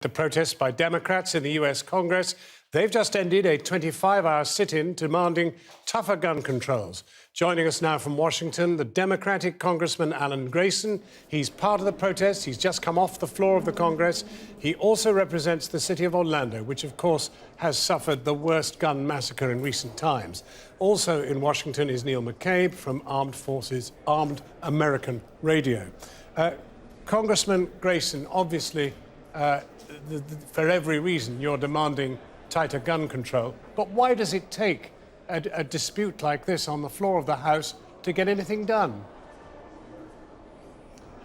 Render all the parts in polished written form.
The protests by Democrats in the US Congress, they've just ended a 25-hour sit-in demanding tougher gun controls. Joining us now from Washington, the Democratic Congressman Alan Grayson. He's part of the protest. He's just come off the floor of the Congress. He also represents the city of Orlando, which, of course, has suffered the worst gun massacre in recent times. Also in Washington is Neil McCabe from Armed American Radio. Congressman Grayson, obviously, for every reason, you're demanding tighter gun control. But why does it take a dispute like this on the floor of the House to get anything done?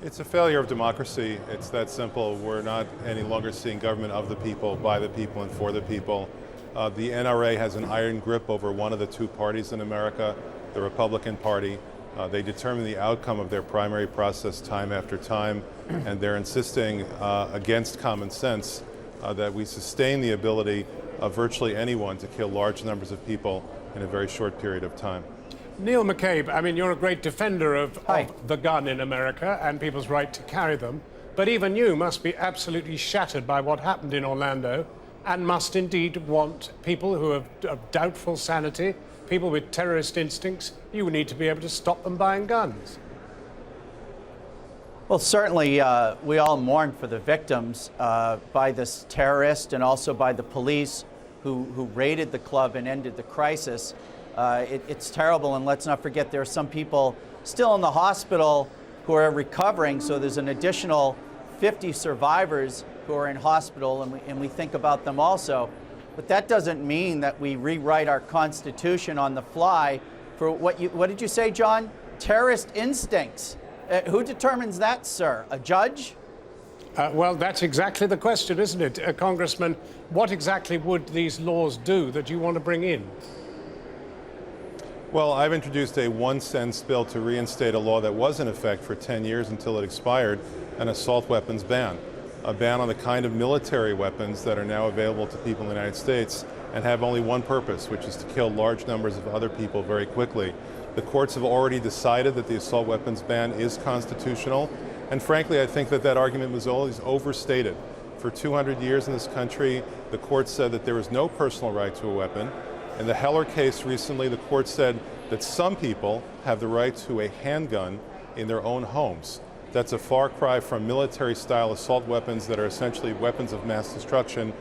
It's a failure of democracy. It's that simple. We're not any longer seeing government of the people, by the people, and for the people. The NRA has an iron grip over one of the two parties in America, the Republican Party. They determine the outcome of their primary process time after time, and they're insisting against common sense that we sustain the ability of virtually anyone to kill large numbers of people in a very short period of time. Neil McCabe, I mean, you're a great defender of the gun in America and people's right to carry them, but even you must be absolutely shattered by what happened in Orlando and must indeed want people who have doubtful sanity, people with terrorist instincts, you need to be able to stop them buying guns. Well, certainly we all mourn for the victims by this terrorist and also by the police who raided the club and ended the crisis. It's terrible, and let's not forget there are some people still in the hospital who are recovering, so there's an additional 50 survivors who are in hospital, and we think about them also. But that doesn't mean that we rewrite our Constitution on the fly for what did you say, John? Terrorist instincts. Who determines that, sir? A judge? Well, that's exactly the question, isn't it? Congressman, what exactly would these laws do that you want to bring in? Well, I've introduced a one-sentence bill to reinstate a law that was in effect for 10 years until it expired, an assault weapons ban. A ban on the kind of military weapons that are now available to people in the United States and have only one purpose, which is to kill large numbers of other people very quickly. The courts have already decided that the assault weapons ban is constitutional, and frankly, I think that argument was always overstated. For 200 years in this country, the court said that there was no personal right to a weapon. In the Heller case recently, the court said that some people have the right to a handgun in their own homes. That's a far cry from military-style assault weapons that are essentially weapons of mass destruction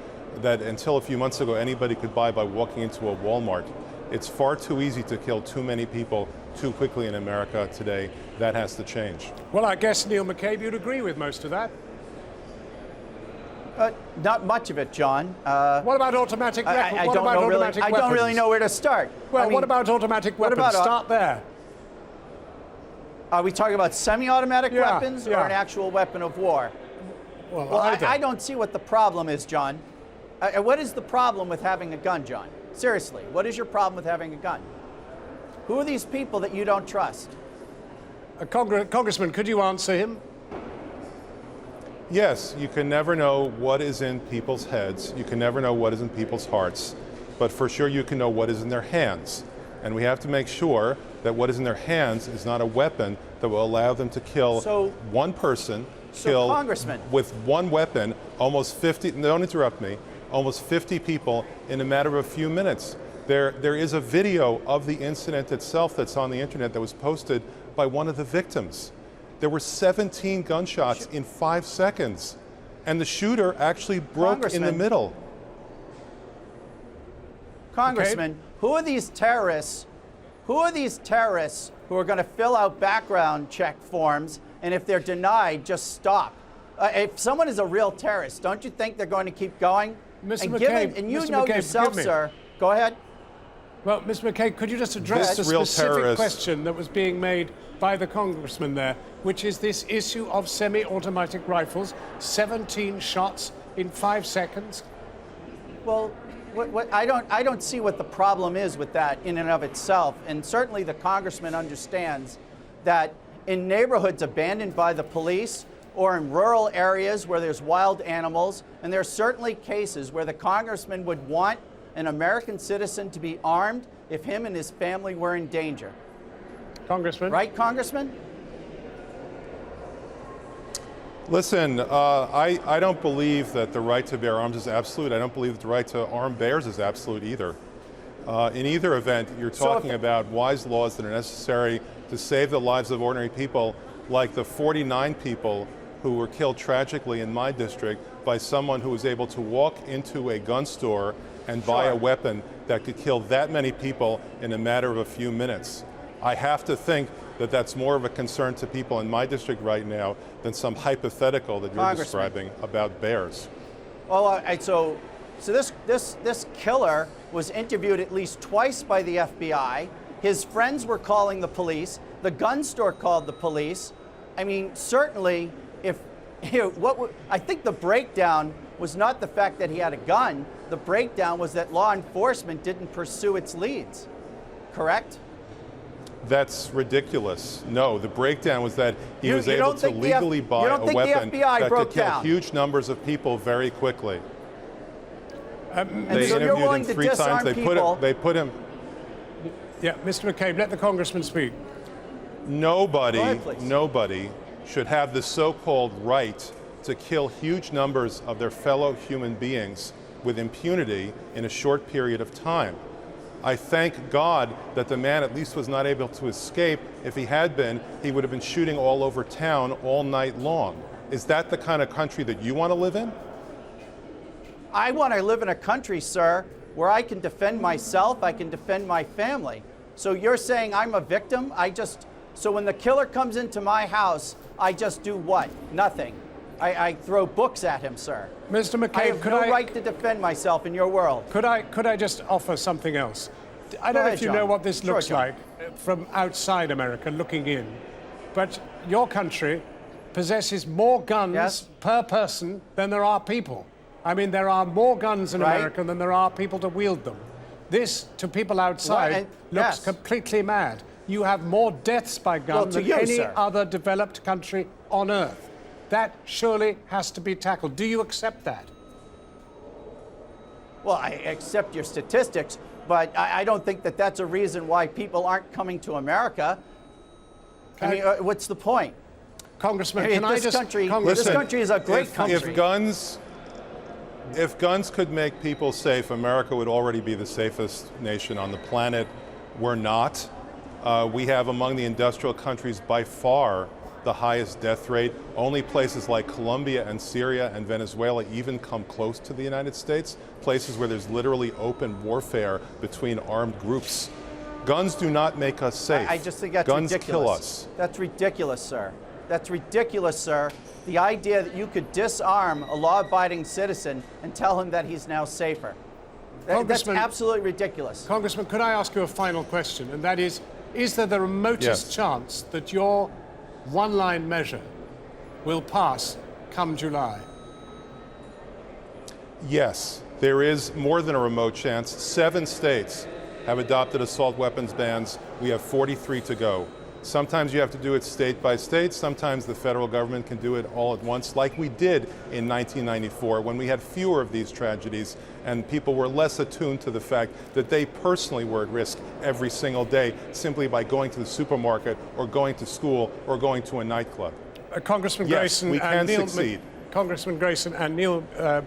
that until a few months ago anybody could buy by walking into a Walmart. It's far too easy to kill too many people too quickly in America today. That has to change. Well, I guess, Neil McCabe, you'd agree with most of that. Not much of it, John. What about automatic weapons? I don't really know where to start. Well, what about automatic weapons? Start there. Are we talking about semi-automatic weapons or an actual weapon of war? Well, I don't see what the problem is, John. What is the problem with having a gun, John? Seriously, what is your problem with having a gun? Who are these people that you don't trust? Congressman, could you answer him? Yes, you can never know what is in people's heads. You can never know what is in people's hearts. But for sure you can know what is in their hands. And we have to make sure that what is in their hands is not a weapon that will allow them to kill one person, Congressman, with one weapon, almost 50, don't interrupt me, almost 50 people in a matter of a few minutes. There is a video of the incident itself that's on the internet that was posted by one of the victims. There were 17 gunshots in 5 seconds, and the shooter actually broke in the middle. Congressman, who are these terrorists? Who are these terrorists who are going to fill out background check forms, and if they're denied, just stop? If someone is a real terrorist, don't you think they're going to keep going? Mr. McCabe, and you know yourself, sir. Go ahead. Well, Mr. McCabe, could you just address the specific question that was being made by the congressman there, which is this issue of semi-automatic rifles, 17 shots in 5 seconds? Well, I don't see what the problem is with that in and of itself. And certainly the congressman understands that in neighborhoods abandoned by the police or in rural areas where there's wild animals, and there are certainly cases where the congressman would want an American citizen to be armed if him and his family were in danger. Congressman? Right, Congressman? Listen, I don't believe that the right to bear arms is absolute. I don't believe that the right to arm bears is absolute either. In either event, you're talking about wise laws that are necessary to save the lives of ordinary people, like the 49 people who were killed tragically in my district by someone who was able to walk into a gun store and buy a weapon that could kill that many people in a matter of a few minutes. I have to think that that's more of a concern to people in my district right now than some hypothetical that you're describing about bears. Well, so this killer was interviewed at least twice by the FBI. His friends were calling the police. The gun store called the police. I mean, certainly, if I think the breakdown was not the fact that he had a gun. The breakdown was that law enforcement didn't pursue its leads. Correct? That's ridiculous. No, the breakdown was that he was able to legally buy a weapon that could kill huge numbers of people very quickly. They interviewed him 3 times. They put him. Yeah, Mr. McCabe, let the congressman speak. Nobody should have the so-called right to kill huge numbers of their fellow human beings with impunity in a short period of time. I thank God that the man at least was not able to escape. If he had been, he would have been shooting all over town all night long. Is that the kind of country that you want to live in? I want to live in a country, sir, where I can defend myself, I can defend my family. So you're saying I'm a victim? So when the killer comes into my house, I just do what? Nothing. I throw books at him, sir. Mr. McCabe, I have no right to defend myself in your world. Could I just offer something else? I don't know if you know what this looks like from outside America looking in, but your country possesses more guns per person than there are people. I mean, there are more guns in America than there are people to wield them. This, to people outside, looks completely mad. You have more deaths by gun than any other developed country on earth. That surely has to be tackled. Do you accept that? Well, I accept your statistics, but I don't think that that's a reason why people aren't coming to America. I mean, what's the point? Congressman, this country is a great country. If guns could make people safe, America would already be the safest nation on the planet. We're not. We have among the industrial countries by far the highest death rate. Only places like Colombia and Syria and Venezuela even come close to the United States, places where there's literally open warfare between armed groups. Guns do not make us safe. I just think that's ridiculous. Guns kill us. That's ridiculous, sir. That's ridiculous, sir. The idea that you could disarm a law-abiding citizen and tell him that he's now safer. That's absolutely ridiculous. Congressman, could I ask you a final question? And that is there the remotest chance that your one-line measure will pass come July? Yes, there is more than a remote chance. 7 states have adopted assault weapons bans. We have 43 to go. Sometimes you have to do it state by state. Sometimes the federal government can do it all at once, like we did in 1994 when we had fewer of these tragedies and people were less attuned to the fact that they personally were at risk every single day simply by going to the supermarket or going to school or going to a nightclub. Congressman Grayson, we can succeed. Congressman Grayson and Neil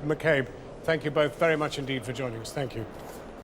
McCabe, thank you both very much indeed for joining us. Thank you.